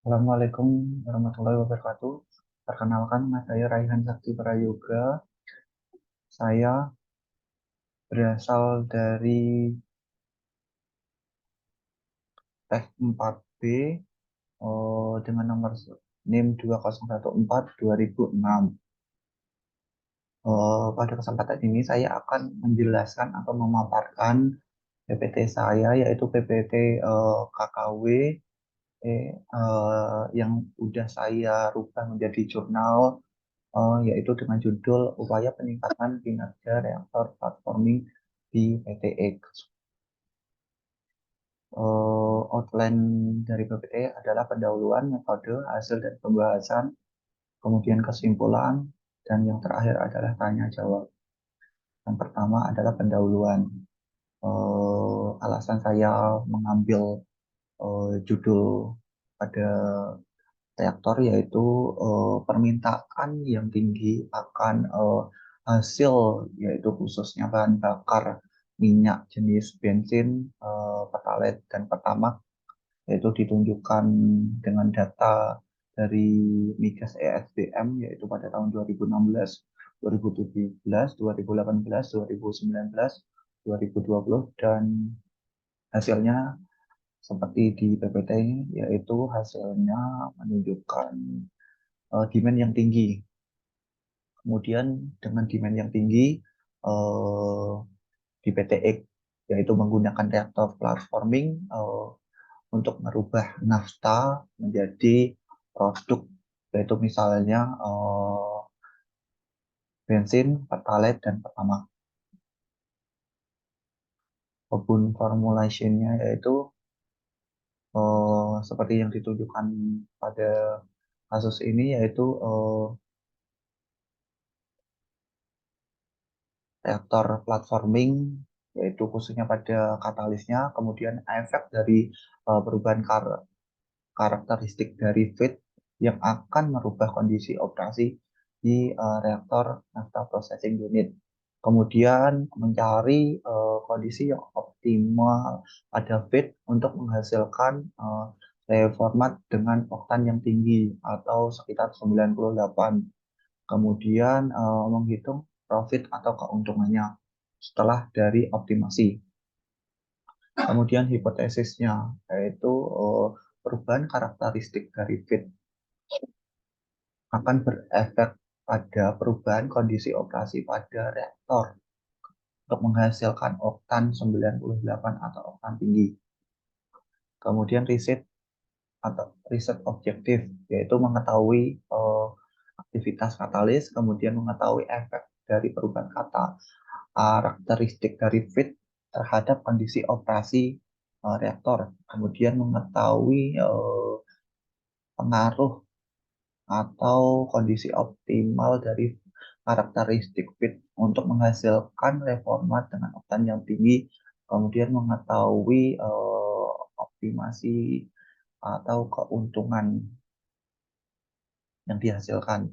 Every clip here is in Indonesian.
Assalamualaikum warahmatullahi wabarakatuh. Perkenalkan, nama saya Raihan Sakti Prayoga. Saya berasal dari tes 4B dengan nomor NIM 2014-2006. Pada kesempatan ini saya akan menjelaskan atau memaparkan PPT saya, yaitu PPT KKW yang sudah saya rubah menjadi jurnal, yaitu dengan judul Upaya Peningkatan Kinerja Reaktor Platforming di PTX. Outline dari PPT adalah pendahuluan, metode, hasil dan pembahasan, kemudian kesimpulan, dan yang terakhir adalah tanya jawab. Yang pertama adalah pendahuluan. Alasan saya mengambil judul pada reaktor yaitu permintaan yang tinggi akan hasil, yaitu khususnya bahan bakar minyak jenis bensin, pertalite dan pertamax, yaitu ditunjukkan dengan data dari Migas ESDM, yaitu pada tahun 2016, 2017, 2018, 2019, 2020, dan hasilnya seperti di PPT, yaitu hasilnya menunjukkan demand yang tinggi. Kemudian dengan demand yang tinggi di PTX, yaitu menggunakan reaktor platforming untuk merubah nafta menjadi produk, yaitu misalnya bensin, pertalite, dan pertamax. Maupun formulasinya yaitu seperti yang ditunjukkan pada kasus ini, yaitu reaktor platforming, yaitu khususnya pada katalisnya, kemudian efek dari perubahan karakteristik dari feed yang akan merubah kondisi operasi di reaktor naphtha processing unit. Kemudian mencari kondisi yang optimal pada feed untuk menghasilkan reformat dengan oktan yang tinggi atau sekitar 98. Kemudian menghitung profit atau keuntungannya setelah dari optimasi. Kemudian hipotesisnya yaitu perubahan karakteristik dari feed akan berefek pada perubahan kondisi operasi pada reaktor untuk menghasilkan oktan 98 atau oktan tinggi. Kemudian riset objektif, yaitu mengetahui aktivitas katalis, kemudian mengetahui efek dari perubahan karakteristik dari feed terhadap kondisi operasi reaktor, kemudian mengetahui pengaruh atau kondisi optimal dari karakteristik feed untuk menghasilkan reformat dengan oktan yang tinggi, kemudian mengetahui optimasi atau keuntungan yang dihasilkan.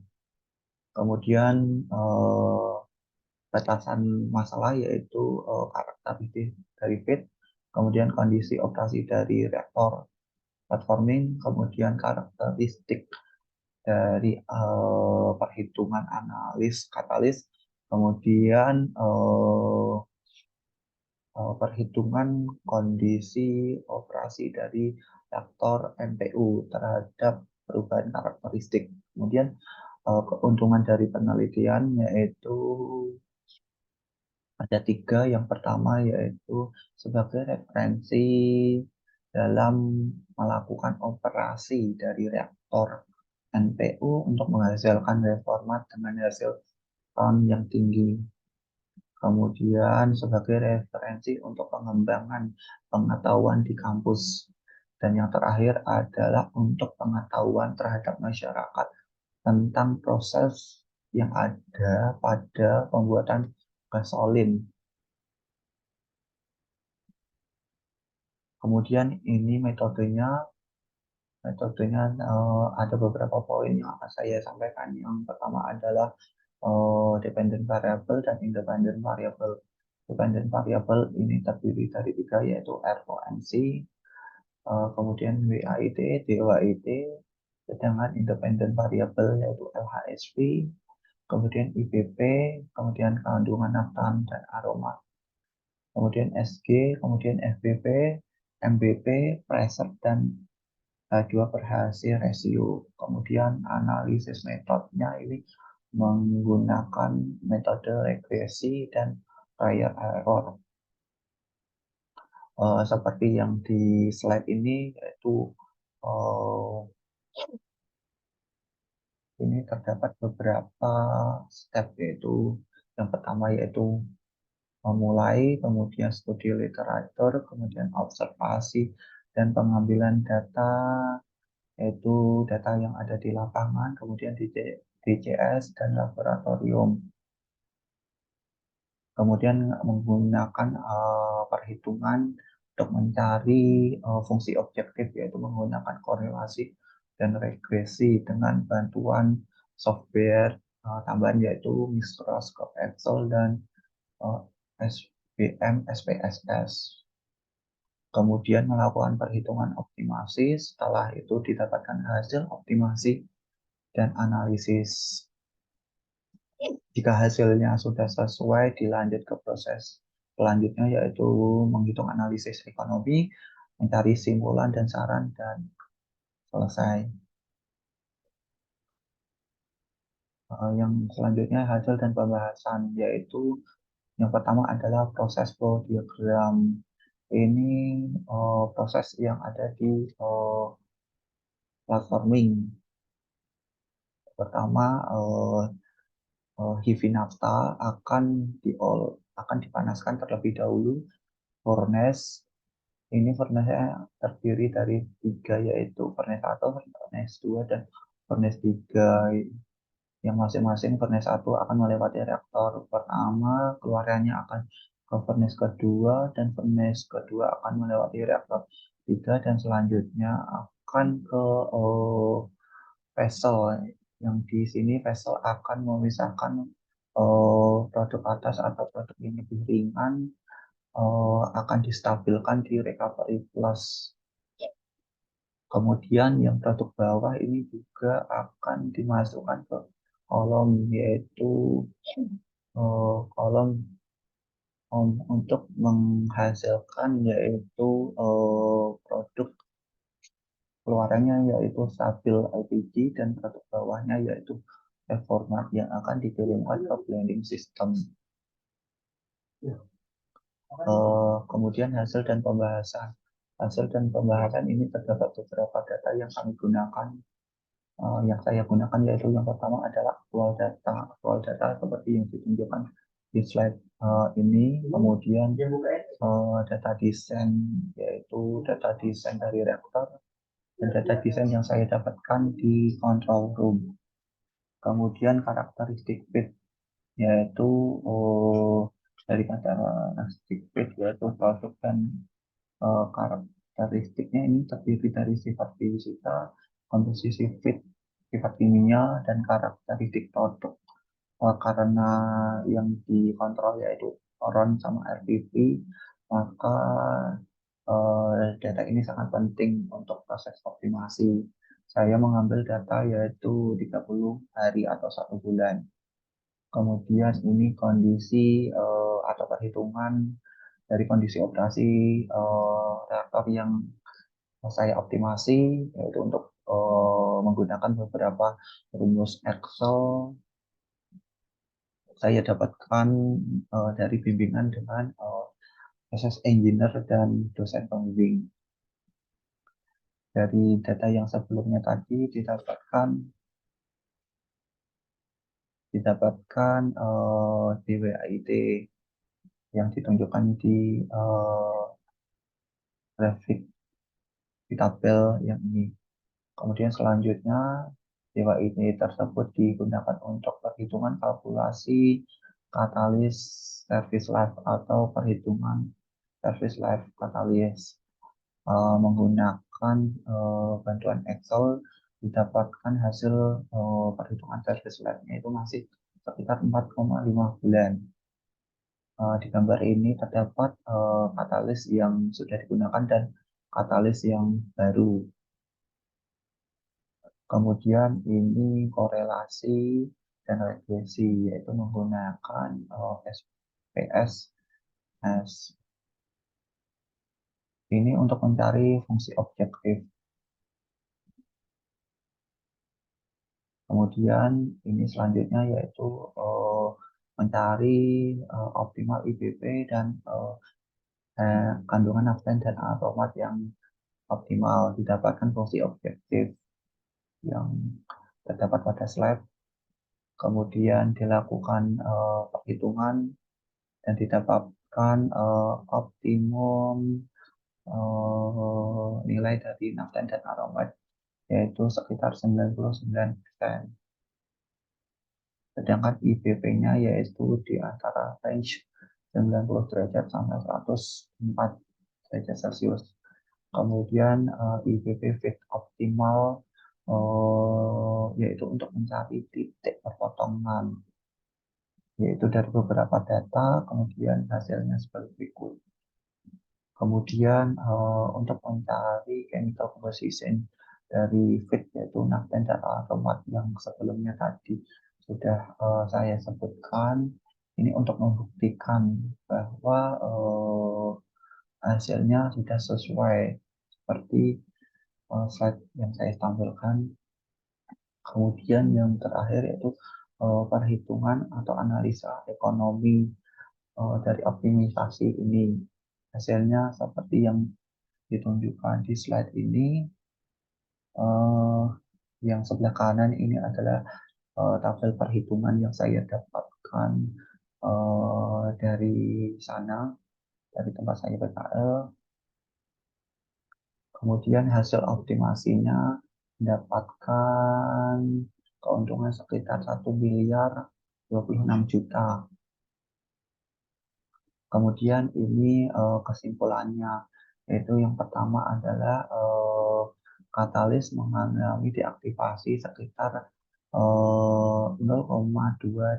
Kemudian batasan masalah yaitu karakteristik dari feed, kemudian kondisi operasi dari reaktor platforming, kemudian karakteristik dari perhitungan analis katalis, kemudian perhitungan kondisi operasi dari reaktor MPU terhadap perubahan karakteristik. Kemudian keuntungan dari penelitian yaitu ada tiga. Yang pertama yaitu sebagai referensi dalam melakukan operasi dari reaktor NPU untuk menghasilkan reformat dengan hasil ton yang tinggi. Kemudian sebagai referensi untuk pengembangan pengetahuan di kampus. Dan yang terakhir adalah untuk pengetahuan terhadap masyarakat tentang proses yang ada pada pembuatan gasolin. Kemudian ini metodenya ada beberapa poin yang akan saya sampaikan. Yang pertama adalah dependent variable dan independent variable. Dependent variable ini terdiri dari tiga, yaitu RONC, kemudian WAIT, DOAIT, sedangkan independent variable yaitu LHSP, kemudian IBP, kemudian kandungan naftan dan aroma, kemudian SG, kemudian FBP, MBP, pressure, dan H2 per HC ratio. Kemudian analisis metodenya ini menggunakan metode regresi dan trial error. Seperti yang di slide ini, yaitu ini terdapat beberapa step, yaitu yang pertama yaitu memulai, kemudian studi literatur, kemudian observasi dan pengambilan data, yaitu data yang ada di lapangan, kemudian di DCS dan laboratorium. Kemudian menggunakan perhitungan untuk mencari fungsi objektif, yaitu menggunakan korelasi dan regresi dengan bantuan software tambahan, yaitu Microsoft Excel dan SBM SPSS. Kemudian melakukan perhitungan optimasi, setelah itu didapatkan hasil optimasi dan analisis. Jika hasilnya sudah sesuai, dilanjut ke proses selanjutnya, yaitu menghitung analisis ekonomi, mencari simpulan dan saran, dan selesai. Yang selanjutnya hasil dan pembahasan, yaitu yang pertama adalah proses flow diagram. Ini proses yang ada di platforming. Pertama, heavy nafta akan dipanaskan terlebih dahulu. Furnace ini furnace terdiri dari tiga, yaitu furnace 1, furnace 2, dan furnace 3. Yang masing-masing furnace 1 akan melewati reaktor pertama, keluarannya akan ke furnace kedua, dan furnace kedua akan melewati reaktor 3, dan selanjutnya akan ke vessel. Yang di sini vessel akan memisahkan produk atas atau produk yang lebih ringan, akan distabilkan di recovery plus. Kemudian yang produk bawah ini juga akan dimasukkan ke kolom, yaitu kolom untuk menghasilkan, yaitu produk keluarannya yaitu stabil LPG, dan produk bawahnya yaitu reformat yang akan dikirimkan ke blending system. Kemudian hasil dan pembahasan. Hasil dan pembahasan ini terdapat beberapa data yang kami gunakan, yang saya gunakan, yaitu yang pertama adalah aktual data. Aktual data seperti yang ditunjukkan di slide ini. Kemudian data desain, yaitu data desain dari reaktor, dan data desain yang saya dapatkan di control room. Kemudian karakteristik fit, yaitu dari karakteristik fit, yaitu produk dan karakteristiknya ini terdiri dari sifat fisika, komposisi fit, sifat kimia, dan karakteristik produk. Karena yang dikontrol yaitu RON sama RPV, maka data ini sangat penting untuk proses optimasi. Saya mengambil data yaitu 30 hari atau 1 bulan. Kemudian ini kondisi atau perhitungan dari kondisi operasi reaktor yang saya optimasi, yaitu untuk menggunakan beberapa rumus Excel. Saya dapatkan dari bimbingan dengan proses engineer dan dosen pembimbing. Dari data yang sebelumnya tadi didapatkan DWAIT yang ditunjukkan di grafik di tabel yang ini. Kemudian selanjutnya DWAIT tersebut digunakan untuk perhitungan kalkulasi katalis service life atau perhitungan service life katalis. Menggunakan bantuan Excel, didapatkan hasil perhitungan service life-nya itu masih sekitar 4,5 bulan. Di gambar ini terdapat katalis yang sudah digunakan dan katalis yang baru. Kemudian ini korelasi dan regresi, yaitu menggunakan SPSS. Ini untuk mencari fungsi objektif. Kemudian ini selanjutnya yaitu mencari optimal IBP dan kandungan naften dan aromat yang optimal, didapatkan fungsi objektif yang terdapat pada slide. Kemudian dilakukan perhitungan dan didapatkan optimum nilai dari naften dan aromat, yaitu sekitar 99%. Sedangkan IBP-nya yaitu di antara range 90 derajat sampai 104 derajat Celcius. Kemudian IBP fit optimal yaitu untuk mencari titik perpotongan, yaitu dari beberapa data, kemudian hasilnya seperti berikut. Kemudian untuk mencari chemical composition dari fit, yaitu naften dan aromat yang sebelumnya tadi sudah saya sebutkan, ini untuk membuktikan bahwa hasilnya sudah sesuai seperti slide yang saya tampilkan. Kemudian yang terakhir yaitu perhitungan atau analisa ekonomi dari optimisasi ini. Hasilnya seperti yang ditunjukkan di slide ini. Yang sebelah kanan ini adalah tabel perhitungan yang saya dapatkan dari sana, dari tempat saya PKL. Kemudian hasil optimasinya mendapatkan keuntungan sekitar 1 miliar 26 juta. Kemudian ini kesimpulannya, yaitu yang pertama adalah katalis mengalami deaktivasi sekitar 0,2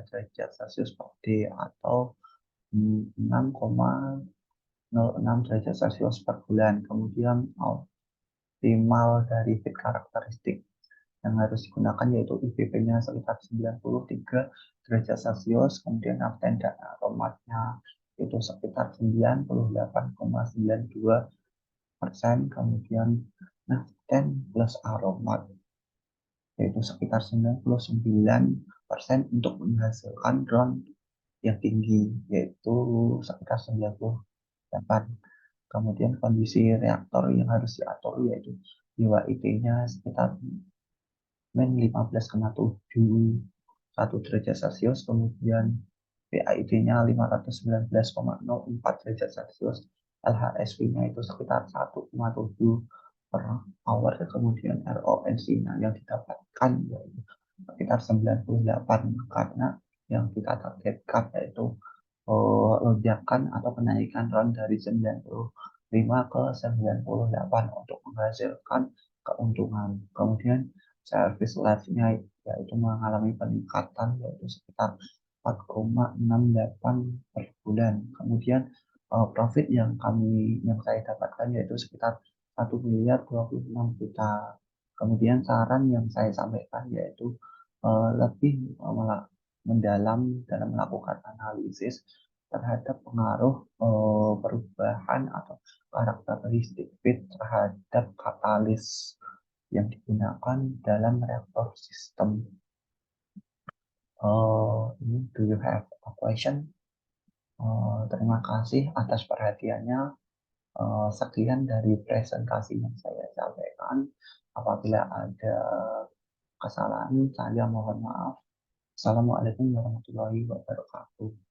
derajat Celcius per D atau 6,06 derajat Celcius per bulan. Kemudian optimal dari fit karakteristik yang harus digunakan yaitu IBP-nya sekitar 93 derajat Celcius, kemudian naften dan aromatnya itu sekitar 98,92%, kemudian naften plus aromat yaitu sekitar 99% untuk menghasilkan drone yang tinggi, yaitu sekitar 98. Kemudian kondisi reaktor yang harus diatur yaitu DWIT-nya sekitar min 15,71 derajat Celcius, kemudian PAID-nya 519,04 derajat Celcius, LHSV-nya itu sekitar 1,7 per hour, kemudian RONC-nya yang didapatkan yaitu sekitar 98, karena yang kita targetkan yaitu lonjakan atau kenaikan RON dari 95 ke 98 untuk menghasilkan keuntungan. Kemudian service life-nya yaitu mengalami peningkatan yaitu sekitar 4,68 per bulan. Kemudian profit yang saya dapatkan yaitu sekitar 1 miliar 26 juta. Kemudian saran yang saya sampaikan yaitu lebih mendalam dalam melakukan analisis terhadap pengaruh perubahan atau karakteristik fit terhadap katalis yang digunakan dalam reaktor sistem. Do you have a question? Terima kasih atas perhatiannya. Sekian dari presentasi yang saya sampaikan. Apabila ada kesalahan, saya mohon maaf. Assalamualaikum warahmatullahi wabarakatuh.